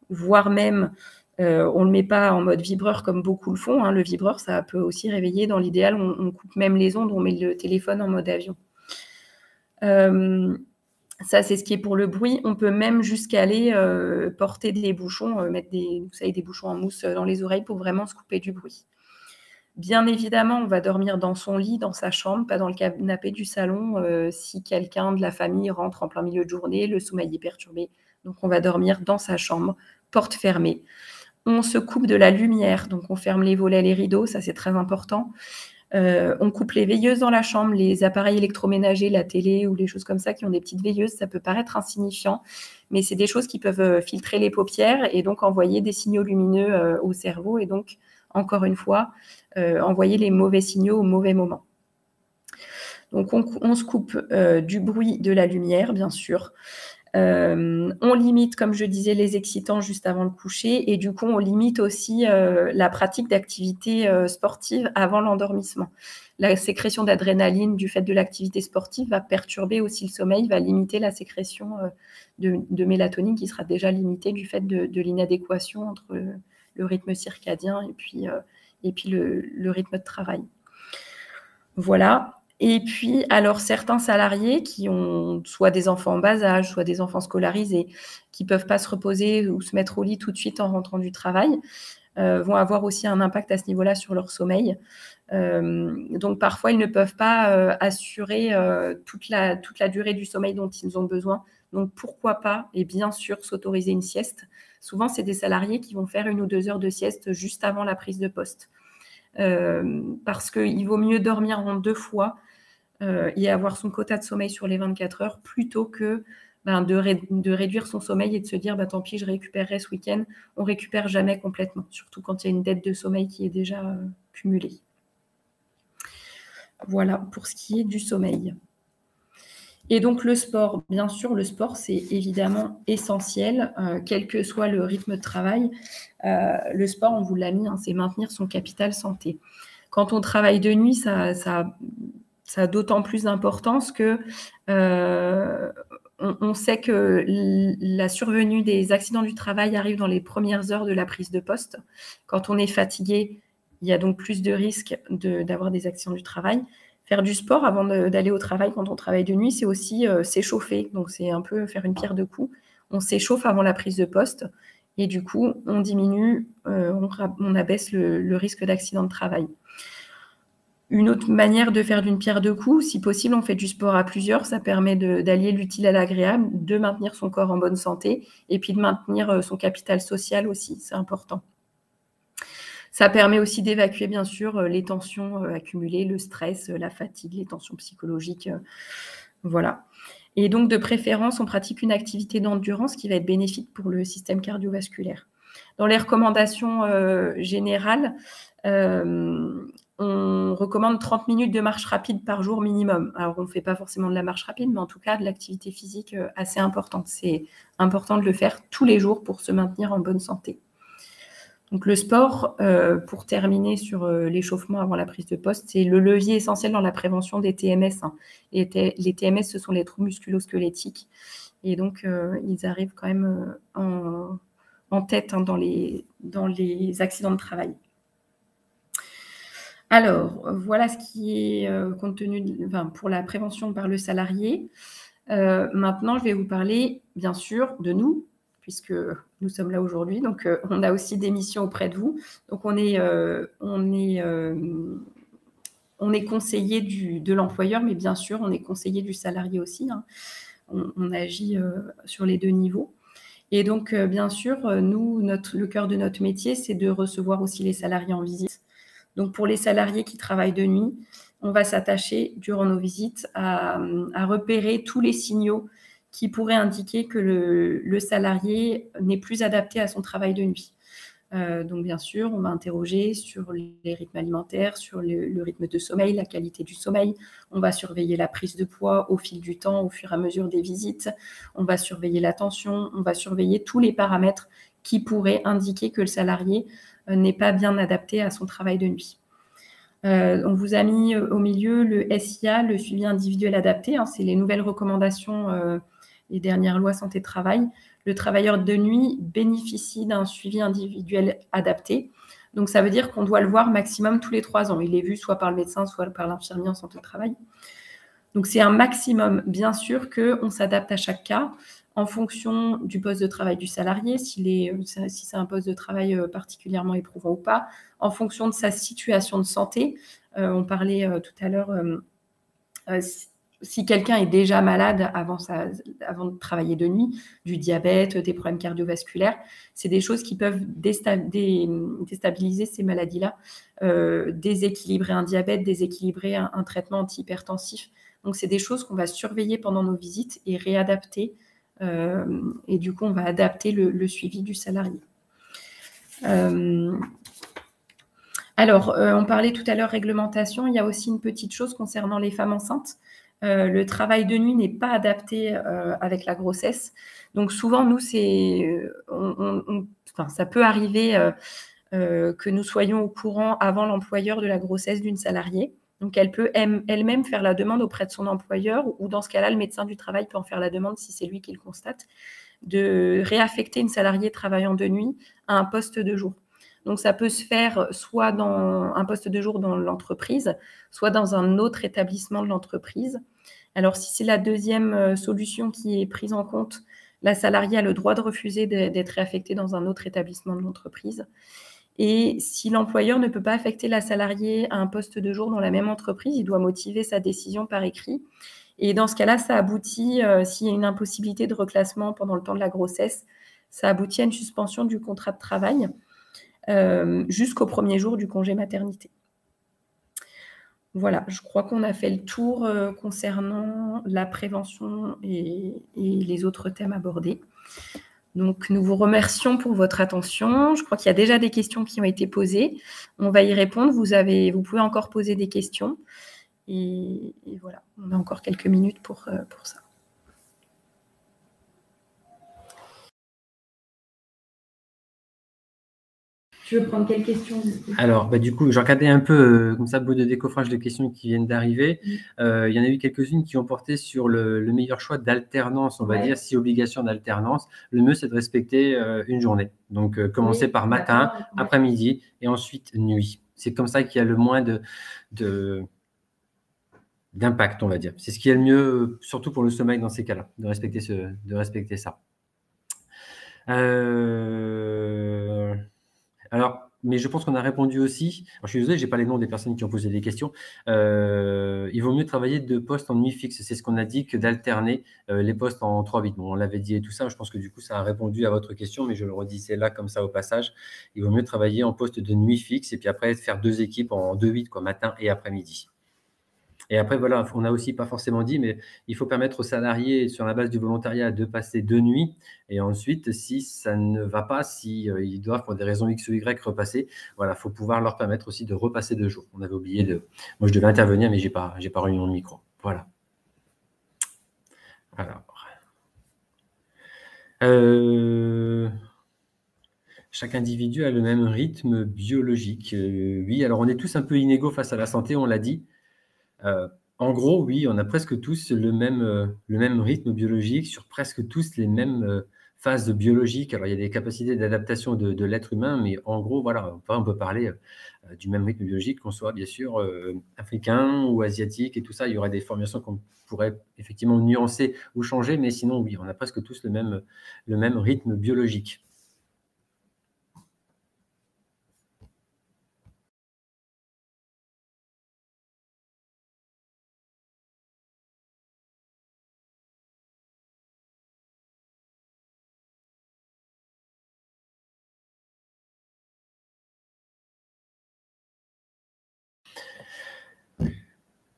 voire même, on ne le met pas en mode vibreur comme beaucoup le font. Le vibreur, ça peut aussi réveiller. Dans l'idéal, on coupe même les ondes, on met le téléphone en mode avion. Ça, c'est ce qui est pour le bruit. On peut même jusqu'à aller porter des bouchons, mettre des bouchons en mousse dans les oreilles pour vraiment se couper du bruit. Bien évidemment, on va dormir dans son lit, dans sa chambre, pas dans le canapé du salon, si quelqu'un de la famille rentre en plein milieu de journée, le sommeil est perturbé. Donc on va dormir dans sa chambre, porte fermée. On se coupe de la lumière, donc on ferme les volets, les rideaux, ça c'est très important. On coupe les veilleuses dans la chambre, les appareils électroménagers, la télé ou les choses comme ça qui ont des petites veilleuses, ça peut paraître insignifiant, mais c'est des choses qui peuvent filtrer les paupières et donc envoyer des signaux lumineux au cerveau et donc, encore une fois, envoyer les mauvais signaux au mauvais moment. Donc on se coupe du bruit, de la lumière, bien sûr. On limite, comme je disais, les excitants juste avant le coucher et du coup, on limite aussi la pratique d'activités sportives avant l'endormissement. La sécrétion d'adrénaline du fait de l'activité sportive va perturber aussi le sommeil, va limiter la sécrétion de mélatonine qui sera déjà limitée du fait de l'inadéquation entre le rythme circadien et puis le rythme de travail. Voilà. Et puis, alors, certains salariés qui ont soit des enfants en bas âge, soit des enfants scolarisés, qui ne peuvent pas se reposer ou se mettre au lit tout de suite en rentrant du travail, vont avoir aussi un impact à ce niveau-là sur leur sommeil. Donc, parfois, ils ne peuvent pas assurer toute la durée du sommeil dont ils ont besoin. Donc, pourquoi pas, et bien sûr, s'autoriser une sieste. Souvent, c'est des salariés qui vont faire 1 ou 2 heures de sieste juste avant la prise de poste. Parce qu'il vaut mieux dormir en 2 fois et avoir son quota de sommeil sur les 24 heures plutôt que de réduire son sommeil et de se dire tant pis, je récupérerai ce week-end. On ne récupère jamais complètement, surtout quand il y a une dette de sommeil qui est déjà cumulée. Voilà pour ce qui est du sommeil. Et donc le sport, bien sûr, le sport, c'est évidemment essentiel, quel que soit le rythme de travail. Le sport, on vous l'a mis, c'est maintenir son capital santé. Quand on travaille de nuit, ça a d'autant plus d'importance que on sait que la survenue des accidents du travail arrive dans les premières heures de la prise de poste. Quand on est fatigué, il y a donc plus de risques d'avoir des accidents du travail. Faire du sport avant d'aller au travail quand on travaille de nuit, c'est aussi s'échauffer. Donc, c'est un peu faire une pierre deux coups. On s'échauffe avant la prise de poste et du coup, on diminue, on abaisse le risque d'accident de travail. Une autre manière de faire d'une pierre deux coups, si possible, on fait du sport à plusieurs. Ça permet d'allier l'utile à l'agréable, de maintenir son corps en bonne santé et puis de maintenir son capital social aussi. C'est important. Ça permet aussi d'évacuer, bien sûr, les tensions accumulées, le stress, la fatigue, les tensions psychologiques. Voilà. Et donc, de préférence, on pratique une activité d'endurance qui va être bénéfique pour le système cardiovasculaire. Dans les recommandations générales, on recommande 30 minutes de marche rapide par jour minimum. Alors, on ne fait pas forcément de la marche rapide, mais en tout cas, de l'activité physique assez importante. C'est important de le faire tous les jours pour se maintenir en bonne santé. Donc, le sport, pour terminer sur l'échauffement avant la prise de poste, c'est le levier essentiel dans la prévention des TMS. Les TMS, ce sont les troubles musculo-squelettiques. Et donc, ils arrivent quand même en tête dans les accidents de travail. Alors, voilà ce qui est pour la prévention par le salarié. Maintenant, je vais vous parler, bien sûr, de nous, puisque nous sommes là aujourd'hui. Donc, on a aussi des missions auprès de vous. Donc, on est conseiller de l'employeur, mais bien sûr, on est conseiller du salarié aussi. On agit sur les 2 niveaux. Et donc, bien sûr, nous, le cœur de notre métier, c'est de recevoir aussi les salariés en visite. Donc, pour les salariés qui travaillent de nuit, on va s'attacher, durant nos visites, à repérer tous les signaux qui pourraient indiquer que le salarié n'est plus adapté à son travail de nuit. Donc, bien sûr, on va interroger sur les rythmes alimentaires, sur le rythme de sommeil, la qualité du sommeil. On va surveiller la prise de poids au fil du temps, au fur et à mesure des visites. On va surveiller la tension. On va surveiller tous les paramètres qui pourraient indiquer que le salarié n'est pas bien adapté à son travail de nuit. On vous a mis au milieu le SIA, le suivi individuel adapté. C'est les nouvelles recommandations, les dernières lois santé-travail. Le travailleur de nuit bénéficie d'un suivi individuel adapté. Donc, ça veut dire qu'on doit le voir maximum tous les 3 ans. Il est vu soit par le médecin, soit par l'infirmier en santé de travail. Donc, c'est un maximum. Bien sûr qu'on s'adapte à chaque cas. en fonction du poste de travail du salarié, si c'est un poste de travail particulièrement éprouvant ou pas, en fonction de sa situation de santé. On parlait tout à l'heure, si quelqu'un est déjà malade avant de travailler de nuit, du diabète, des problèmes cardiovasculaires, c'est des choses qui peuvent déstabiliser ces maladies-là, déséquilibrer un diabète, déséquilibrer un traitement antihypertensif. Donc, c'est des choses qu'on va surveiller pendant nos visites et réadapter. Et du coup, on va adapter le suivi du salarié. Alors, on parlait tout à l'heure réglementation. Il y a aussi une petite chose concernant les femmes enceintes. Le travail de nuit n'est pas adapté avec la grossesse. Donc souvent, nous, ça peut arriver que nous soyons au courant avant l'employeur de la grossesse d'une salariée. Donc elle peut elle-même faire la demande auprès de son employeur, ou dans ce cas-là, le médecin du travail peut en faire la demande si c'est lui qui le constate, de réaffecter une salariée travaillant de nuit à un poste de jour. Donc, ça peut se faire soit dans un poste de jour dans l'entreprise, soit dans un autre établissement de l'entreprise. Alors, si c'est la deuxième solution qui est prise en compte, la salariée a le droit de refuser d'être réaffectée dans un autre établissement de l'entreprise. Et si l'employeur ne peut pas affecter la salariée à un poste de jour dans la même entreprise, il doit motiver sa décision par écrit. Et dans ce cas-là, ça aboutit, s'il y a une impossibilité de reclassement pendant le temps de la grossesse, ça aboutit à une suspension du contrat de travail jusqu'au premier jour du congé maternité. Voilà, je crois qu'on a fait le tour concernant la prévention et les autres thèmes abordés. Donc, nous vous remercions pour votre attention. Je crois qu'il y a déjà des questions qui ont été posées. On va y répondre. Vous pouvez encore poser des questions. Et voilà, on a encore quelques minutes pour ça. Tu veux prendre quelles questions? Alors, du coup, j'ai regardé un peu comme ça, beau de décoffrage des questions qui viennent d'arriver. Il y en a eu quelques-unes qui ont porté sur le meilleur choix d'alternance, on va dire, si obligation d'alternance. Le mieux, c'est de respecter une journée. Donc, commencer par matin, après-midi et ensuite nuit. C'est comme ça qu'il y a le moins d'impact, on va dire. C'est ce qui est le mieux, surtout pour le sommeil dans ces cas-là, de respecter ça. Alors, mais je pense qu'on a répondu aussi. Alors, je suis désolé, je n'ai pas les noms des personnes qui ont posé des questions. Il vaut mieux travailler de postes en nuit fixe. C'est ce qu'on a dit, que d'alterner les postes en 3-8. Bon, on l'avait dit et tout ça. Je pense que du coup, ça a répondu à votre question, mais je le redisais là comme ça au passage. Il vaut mieux travailler en poste de nuit fixe et puis après faire 2 équipes en 2-8, quoi, matin et après-midi. Et après, voilà, on n'a aussi pas forcément dit, mais il faut permettre aux salariés, sur la base du volontariat, de passer 2 nuits. Et ensuite, si ça ne va pas, ils doivent, pour des raisons X ou Y, repasser, voilà, il faut pouvoir leur permettre aussi de repasser 2 jours. On avait oublié de... Moi, je devais intervenir, mais je n'ai pas réuni mon micro. Voilà. Alors... Chaque individu a le même rythme biologique. Oui, alors on est tous un peu inégaux face à la santé, on l'a dit. En gros, oui, on a presque tous le même rythme biologique sur presque tous les mêmes phases biologiques. Alors, il y a des capacités d'adaptation de l'être humain, mais en gros, voilà, on peut parler du même rythme biologique, qu'on soit bien sûr africain ou asiatique et tout ça. Il y aura des formations qu'on pourrait effectivement nuancer ou changer, mais sinon, oui, on a presque tous le même rythme biologique.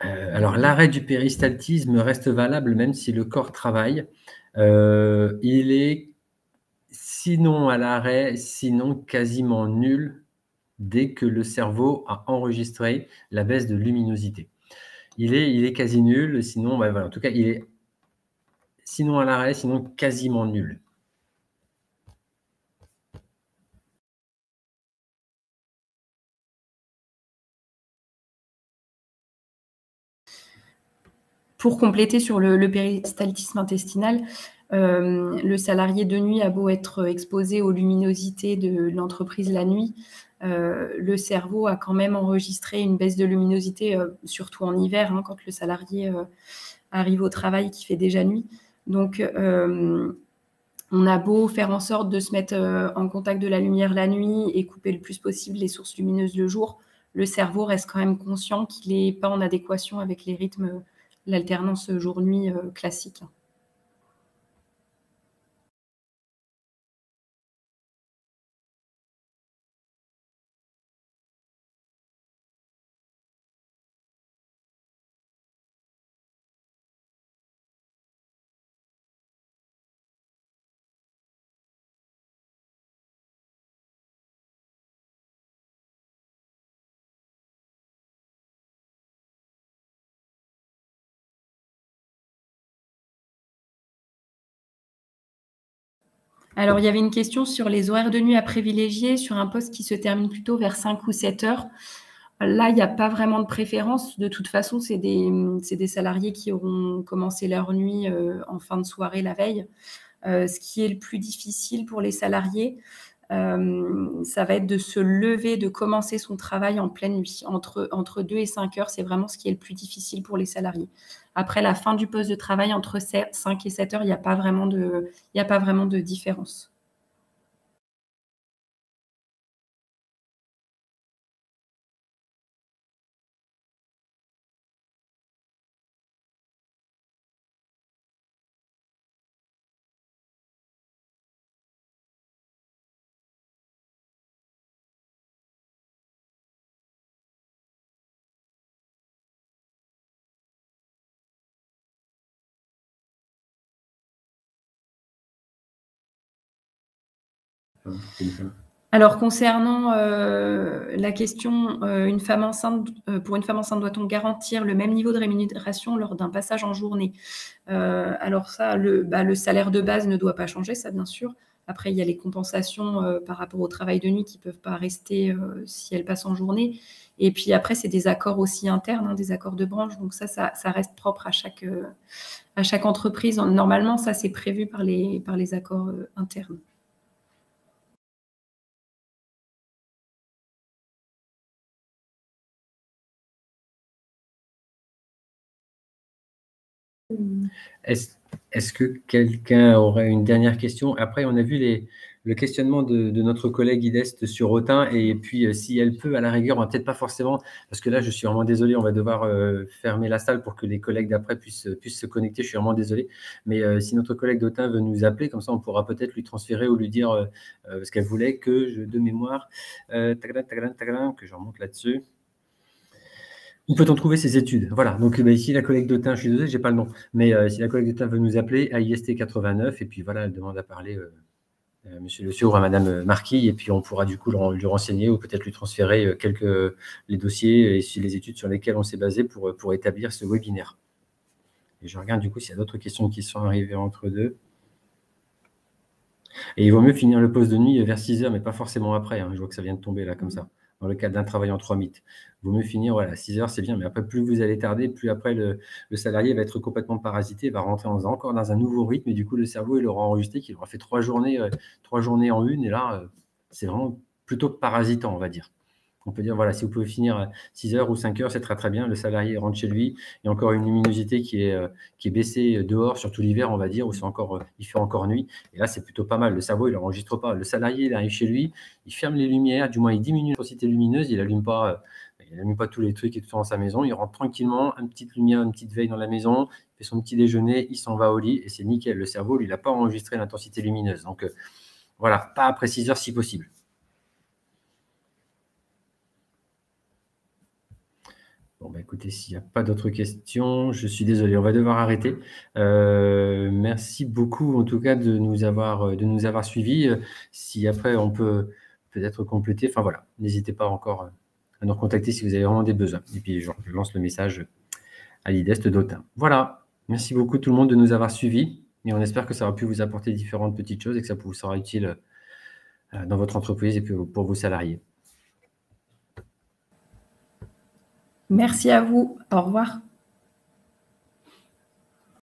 Alors, l'arrêt du péristaltisme reste valable même si le corps travaille. Il est sinon à l'arrêt, sinon quasiment nul dès que le cerveau a enregistré la baisse de luminosité. Il est quasi nul, sinon, voilà, en tout cas, il est sinon à l'arrêt, sinon quasiment nul. Pour compléter sur le péristaltisme intestinal, le salarié de nuit a beau être exposé aux luminosités de l'entreprise la nuit, le cerveau a quand même enregistré une baisse de luminosité, surtout en hiver, quand le salarié arrive au travail qui fait déjà nuit. Donc, On a beau faire en sorte de se mettre en contact de la lumière la nuit et couper le plus possible les sources lumineuses le jour, le cerveau reste quand même conscient qu'il n'est pas en adéquation avec les rythmes, l'alternance jour-nuit classique. Alors, il y avait une question sur les horaires de nuit à privilégier sur un poste qui se termine plutôt vers 5 ou 7 heures. Là, il n'y a pas vraiment de préférence. De toute façon, c'est des salariés qui auront commencé leur nuit en fin de soirée la veille. Ce qui est le plus difficile pour les salariés, ça va être de se lever, de commencer son travail en pleine nuit. Entre 2 et 5 heures, c'est vraiment ce qui est le plus difficile pour les salariés. Après la fin du poste de travail, entre 5 et 7 heures, il n'y a pas vraiment de différence. Alors concernant la question, une femme enceinte, pour une femme enceinte, doit-on garantir le même niveau de rémunération lors d'un passage en journée? Alors ça, le salaire de base ne doit pas changer, ça bien sûr. Après, il y a les compensations par rapport au travail de nuit qui ne peuvent pas rester si elle passe en journée. Et puis après, c'est des accords aussi internes, hein, des accords de branche. Donc ça reste propre à chaque entreprise. Normalement, ça, c'est prévu par les accords internes. Est-ce est-ce que quelqu'un aurait une dernière question? Après, on a vu le questionnement de notre collègue Idest sur Autun et puis, si elle peut, à la rigueur, on va peut-être pas forcément parce que là, je suis vraiment désolé, on va devoir, fermer la salle pour que les collègues d'après puissent se connecter. Je suis vraiment désolé. Mais, si notre collègue d'Autun veut nous appeler, comme ça, on pourra peut-être lui transférer ou lui dire, parce qu'elle voulait que je de mémoire, tadadam, tadadam, tadadam, que je remonte là-dessus. Où peut-on trouver ces études? Voilà, donc ici la collègue d'Autun, je suis désolé, j'ai pas le nom, mais si la collègue d'Autun veut nous appeler à IST 89 et puis voilà, elle demande à parler, monsieur Le Sieur ou à madame, Marquis et puis on pourra du coup lui renseigner ou peut-être lui transférer, les dossiers et si les études sur lesquelles on s'est basé pour établir ce webinaire. Et je regarde du coup s'il y a d'autres questions qui sont arrivées entre deux. Et il vaut mieux finir le poste de nuit vers 6 heures, mais pas forcément après, hein. Je vois que ça vient de tomber là comme ça, dans le cadre d'un travail en 3 mythes. Il vaut mieux finir, voilà, à 6 heures, c'est bien, mais après, plus vous allez tarder, plus après le salarié va être complètement parasité, va rentrer encore dans un nouveau rythme et du coup, le cerveau, il aura enregistré qu'il aura fait 3 journées en une et là, c'est vraiment plutôt parasitant, on va dire. On peut dire, voilà, si vous pouvez finir à 6 heures ou 5 heures, c'est très, très bien. Le salarié rentre chez lui. Il y a encore une luminosité qui est baissée dehors, surtout l'hiver, on va dire, où il fait encore nuit. Et là, c'est plutôt pas mal. Le cerveau, il n'enregistre pas. Le salarié, il arrive chez lui, il ferme les lumières, du moins, il diminue l'intensité lumineuse, il n'allume pas tous les trucs et tout dans sa maison. Il rentre tranquillement, une petite lumière, une petite veille dans la maison, il fait son petit déjeuner, il s'en va au lit et c'est nickel. Le cerveau, lui, il n'a pas enregistré l'intensité lumineuse. Donc, voilà, pas après 6 heures si possible. Bon, bah, écoutez, s'il n'y a pas d'autres questions, je suis désolé, on va devoir arrêter. Merci beaucoup en tout cas de nous avoir suivis. Si après on peut peut-être compléter, enfin voilà, n'hésitez pas encore à nous recontacter si vous avez vraiment des besoins. Et puis je lance le message à l'IDEST d'Autun. Voilà, merci beaucoup tout le monde de nous avoir suivis et on espère que ça aura pu vous apporter différentes petites choses et que ça vous sera utile dans votre entreprise et puis pour vos salariés. Merci à vous. Au revoir.